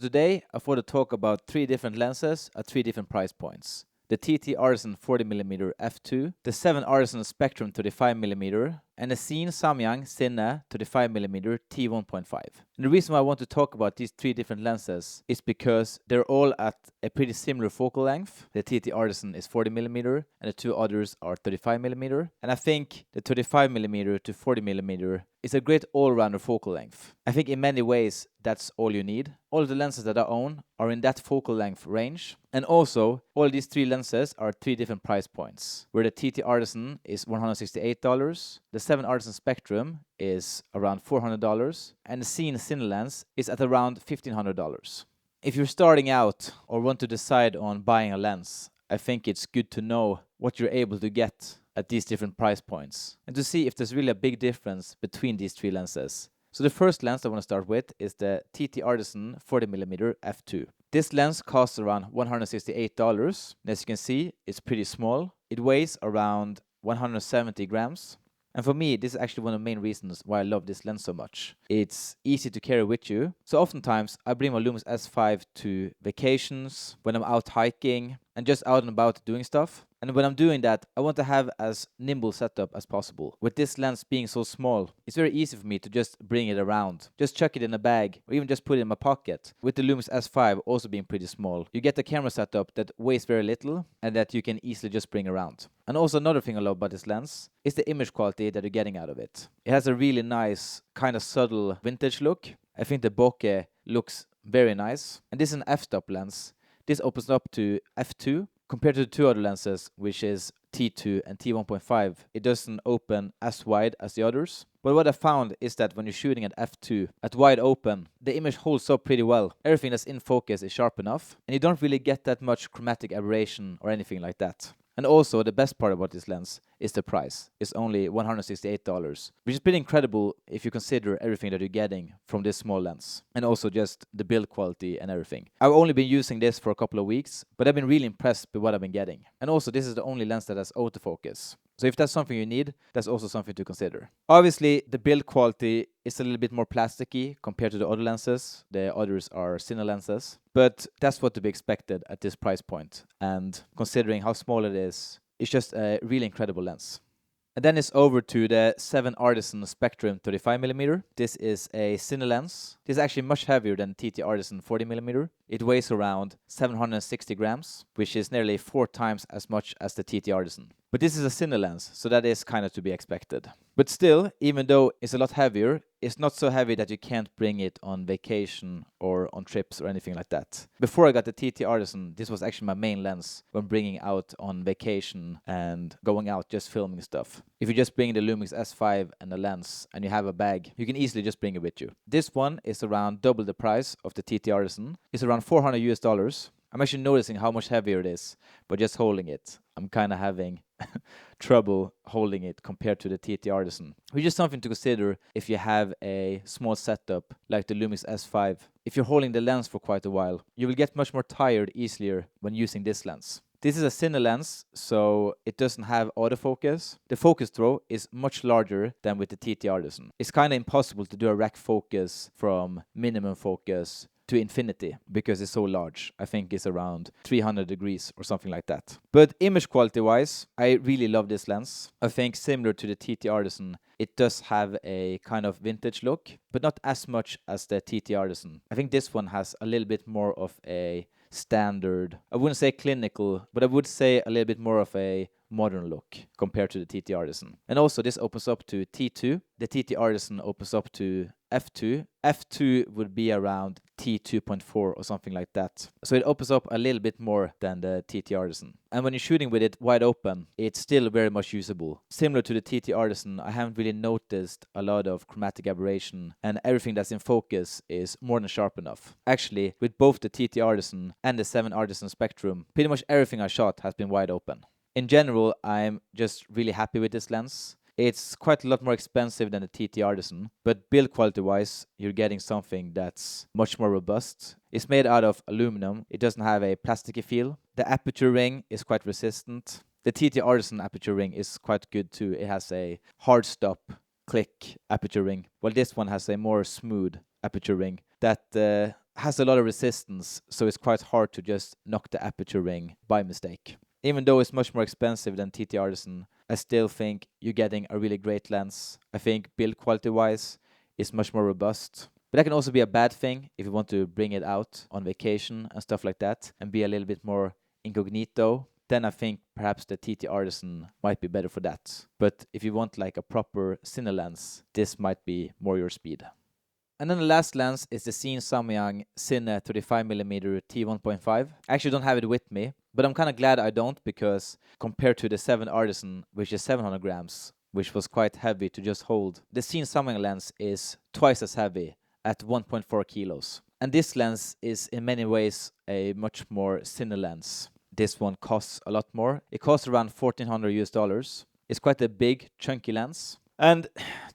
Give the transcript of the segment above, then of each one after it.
Today, I thought to talk about three different lenses at three different price points. The TTartisan 40mm f2, the 7Artisan Spectrum 35mm, and the Xeen Samyang Cine 35mm t1.5. And the reason why I want to talk about these three different lenses is because they're all at a pretty similar focal length. The TTartisan is 40mm and the two others are 35mm. And I think the 35mm to 40mm is a great all-rounder focal length. I think in many ways that's all you need. All the lenses that I own are in that focal length range. And also, all these three lenses are three different price points, where the TTartisan is $168, the 7Artisan Spectrum is around $400, and the Xeen Cine lens is at around $1,500. If you're starting out or want to decide on buying a lens, I think it's good to know what you're able to get at these different price points and to see if there's really a big difference between these three lenses. So the first lens I want to start with is the TTartisan 40mm f2. This lens costs around $168, and as you can see, it's pretty small. It weighs around 170 grams. And for me, this is actually one of the main reasons why I love this lens so much. It's easy to carry with you. So oftentimes, I bring my Lumix S5 to vacations, when I'm out hiking, and just out and about doing stuff. And when I'm doing that, I want to have as nimble setup as possible. With this lens being so small, it's very easy for me to just bring it around. Just chuck it in a bag, or even just put it in my pocket. With the Lumix S5 also being pretty small, you get a camera setup that weighs very little, and that you can easily just bring around. And also another thing I love about this lens is the image quality that you're getting out of it. It has a really nice, kind of subtle vintage look. I think the bokeh looks very nice. And this is an f-stop lens. This opens up to f2. Compared to the two other lenses, which is T2 and T1.5, it doesn't open as wide as the others. But what I found is that when you're shooting at f2, at wide open, the image holds up pretty well. Everything that's in focus is sharp enough, and you don't really get that much chromatic aberration or anything like that. And also, the best part about this lens is the price. It's only $168, which is pretty incredible if you consider everything that you're getting from this small lens. And also just the build quality and everything. I've only been using this for a couple of weeks, but I've been really impressed with what I've been getting. And also, this is the only lens that has autofocus. So if that's something you need, that's also something to consider. Obviously, the build quality is a little bit more plasticky compared to the other lenses. The others are Cine lenses. But that's what to be expected at this price point. And considering how small it is, it's just a really incredible lens. And then it's over to the 7Artisan Spectrum 35mm. This is a Cine lens. This is actually much heavier than TTartisan 40mm. It weighs around 760 grams, which is nearly 4 times as much as the TTartisan. But this is a Cine lens, so that is kind of to be expected. But still, even though it's a lot heavier, it's not so heavy that you can't bring it on vacation or on trips or anything like that. Before I got the TTartisan, this was actually my main lens when bringing out on vacation and going out just filming stuff. If you just bring the Lumix S5 and the lens and you have a bag, you can easily just bring it with you. This one is around double the price of the TTartisan. It's around $400. I'm actually noticing how much heavier it is, but just holding it, I'm kind of having trouble holding it compared to the TTartisan, which is something to consider if you have a small setup like the Lumix S5. If you're holding the lens for quite a while, you will get much more tired easier when using this lens. This is a Cine lens, so it doesn't have autofocus. The focus throw is much larger than with the TTartisan. It's kind of impossible to do a rack focus from minimum focus to infinity because it's so large. I think it's around 300 degrees or something like that. But image quality wise, I really love this lens. I think similar to the TTartisan, it does have a kind of vintage look, but not as much as the TTartisan. I think this one has a little bit more of a standard, I wouldn't say clinical, but I would say a little bit more of a modern look compared to the TTartisan. And also this opens up to T2. The TTartisan opens up to f2. f2 would be around T2.4 or something like that. So it opens up a little bit more than the TTartisan. And when you're shooting with it wide open, it's still very much usable. Similar to the TTartisan, I haven't really noticed a lot of chromatic aberration, and everything that's in focus is more than sharp enough. Actually, with both the TTartisan and the 7Artisan Spectrum, pretty much everything I shot has been wide open. In general, I'm just really happy with this lens. It's quite a lot more expensive than the TTartisan, but build quality wise, you're getting something that's much more robust. It's made out of aluminum. It doesn't have a plasticky feel. The aperture ring is quite resistant. The TTartisan aperture ring is quite good too. It has a hard stop click aperture ring, while this one has a more smooth aperture ring that has a lot of resistance, so it's quite hard to just knock the aperture ring by mistake. Even though it's much more expensive than TTartisan, I still think you're getting a really great lens. I think build quality wise it's much more robust. But that can also be a bad thing if you want to bring it out on vacation and stuff like that and be a little bit more incognito. Then I think perhaps the TTartisan might be better for that. But if you want like a proper cine lens, this might be more your speed. And then the last lens is the Xeen Samyang Cine 35mm T1.5. I actually don't have it with me, but I'm kind of glad I don't, because compared to the 7 Artisan, which is 700 grams, which was quite heavy to just hold, the Xeen Samyang lens is twice as heavy at 1.4 kilos. And this lens is in many ways a much more cine lens. This one costs a lot more. It costs around $1,400. It's quite a big, chunky lens. And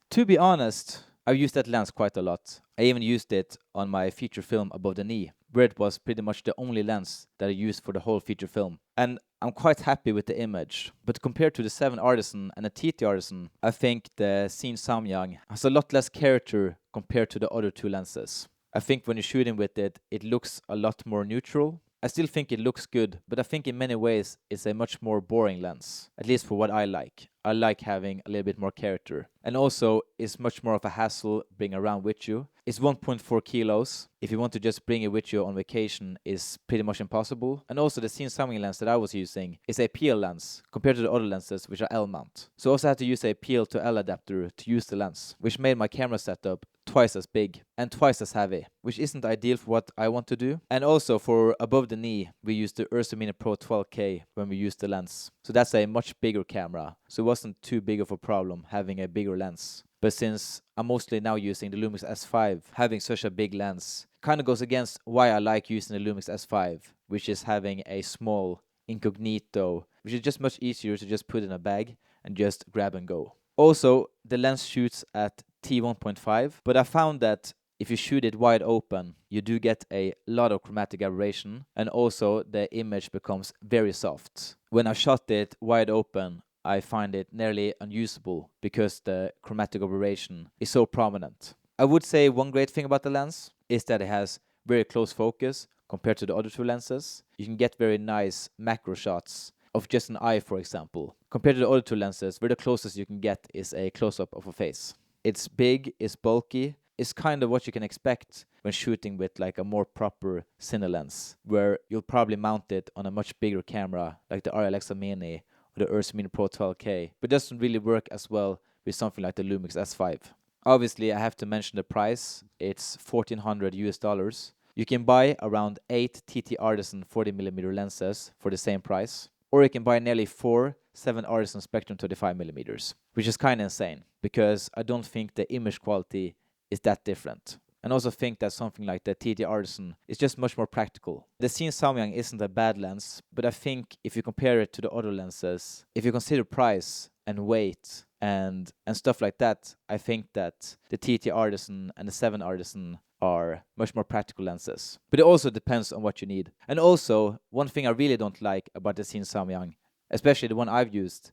to be honest, I've used that lens quite a lot. I even used it on my feature film Above the Knee, where it was pretty much the only lens that I used for the whole feature film. And I'm quite happy with the image. But compared to the 7 Artisan and the TTartisan, I think the Xeen Samyang has a lot less character compared to the other two lenses. I think when you're shooting with it, it looks a lot more neutral. I still think it looks good, but I think in many ways it's a much more boring lens, at least for what I like. I like having a little bit more character. And also, it's much more of a hassle bring around with you. It's 1.4 kilos. If you want to just bring it with you on vacation, it's pretty much impossible. And also, the Xeen Samyang lens that I was using is a PL lens compared to the other lenses, which are L mount. So I also had to use a PL to L adapter to use the lens, which made my camera setup twice as big and twice as heavy, which isn't ideal for what I want to do. And also for Above the Knee, we used the Ursa Mini Pro 12K when we used the lens. So that's a much bigger camera. So it wasn't too big of a problem having a bigger lens. But since I'm mostly now using the Lumix S5, having such a big lens kind of goes against why I like using the Lumix S5, which is having a small incognito, which is just much easier to just put in a bag and just grab and go. Also, the lens shoots at T1.5, but I found that if you shoot it wide open, you do get a lot of chromatic aberration, and also the image becomes very soft. When I shot it wide open, I find it nearly unusable because the chromatic aberration is so prominent. I would say one great thing about the lens is that it has very close focus compared to the other two lenses. You can get very nice macro shots of just an eye, for example, compared to the other two lenses, where the closest you can get is a close-up of a face. It's big, it's bulky, it's kind of what you can expect when shooting with like a more proper cine lens, where you'll probably mount it on a much bigger camera like the RLX Mini or the Ursa Mini Pro 12K, but it doesn't really work as well with something like the Lumix S5. Obviously, I have to mention the price. It's $1,400. You can buy around 8 TTartisan 40mm lenses for the same price, or you can buy nearly 4 7 Artisan Spectrum 35mm, which is kind of insane, because I don't think the image quality is that different. And also think that something like the TTartisan is just much more practical. The Xeen Samyang isn't a bad lens, but I think if you compare it to the other lenses, if you consider price and weight and stuff like that, I think that the TTartisan and the 7 Artisan are much more practical lenses. But it also depends on what you need. And also, one thing I really don't like about the Xeen Samyang, especially the one I've used,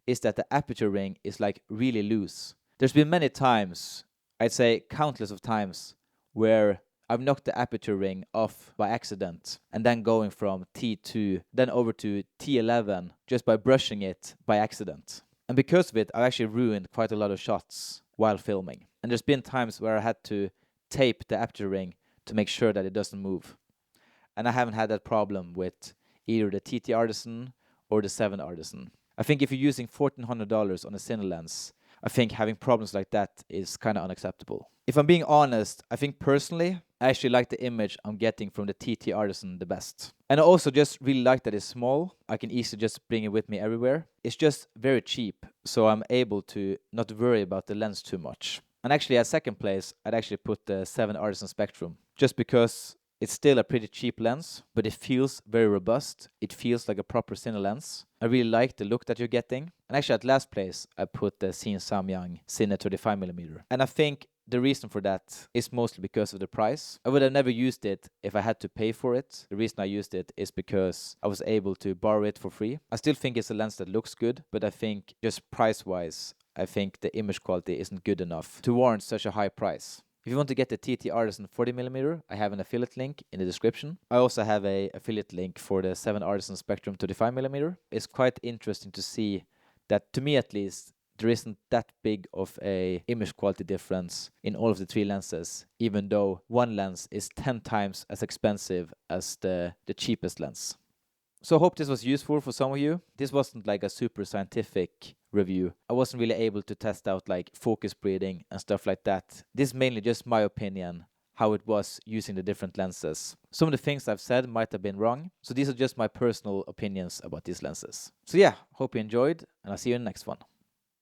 is that the aperture ring is like really loose. There's been many times, I'd say countless of times, where I've knocked the aperture ring off by accident and then going from T2 then over to T11 just by brushing it by accident. And because of it, I've actually ruined quite a lot of shots while filming. And there's been times where I had to tape the aperture ring to make sure that it doesn't move. And I haven't had that problem with either the TTartisan or the 7 Artisan. I think if you're using $1,400 on a cine lens, I think having problems like that is kind of unacceptable. If I'm being honest, I think personally, I actually like the image I'm getting from the TTartisan the best. And I also just really like that it's small. I can easily just bring it with me everywhere. It's just very cheap, so I'm able to not worry about the lens too much. And actually, at second place, I'd actually put the 7 Artisan Spectrum, just because it's still a pretty cheap lens, but it feels very robust. It feels like a proper cine lens. I really like the look that you're getting. And actually, at last place, I put the Xeen Samyang Cine 35mm. And I think the reason for that is mostly because of the price. I would have never used it if I had to pay for it. The reason I used it is because I was able to borrow it for free. I still think it's a lens that looks good, but I think just price-wise, I think the image quality isn't good enough to warrant such a high price. If you want to get the TTartisan 40mm, I have an affiliate link in the description. I also have a affiliate link for the 7Artisan Spectrum 35mm. It's quite interesting to see that, to me at least, there isn't that big of a image quality difference in all of the 3 lenses, even though one lens is 10 times as expensive as the cheapest lens. So I hope this was useful for some of you. This wasn't like a super scientific review. I wasn't really able to test out like focus breeding and stuff like that. This is mainly just my opinion, how it was using the different lenses. Some of the things I've said might have been wrong, so these are just my personal opinions about these lenses. So yeah, hope you enjoyed, and I'll see you in the next one.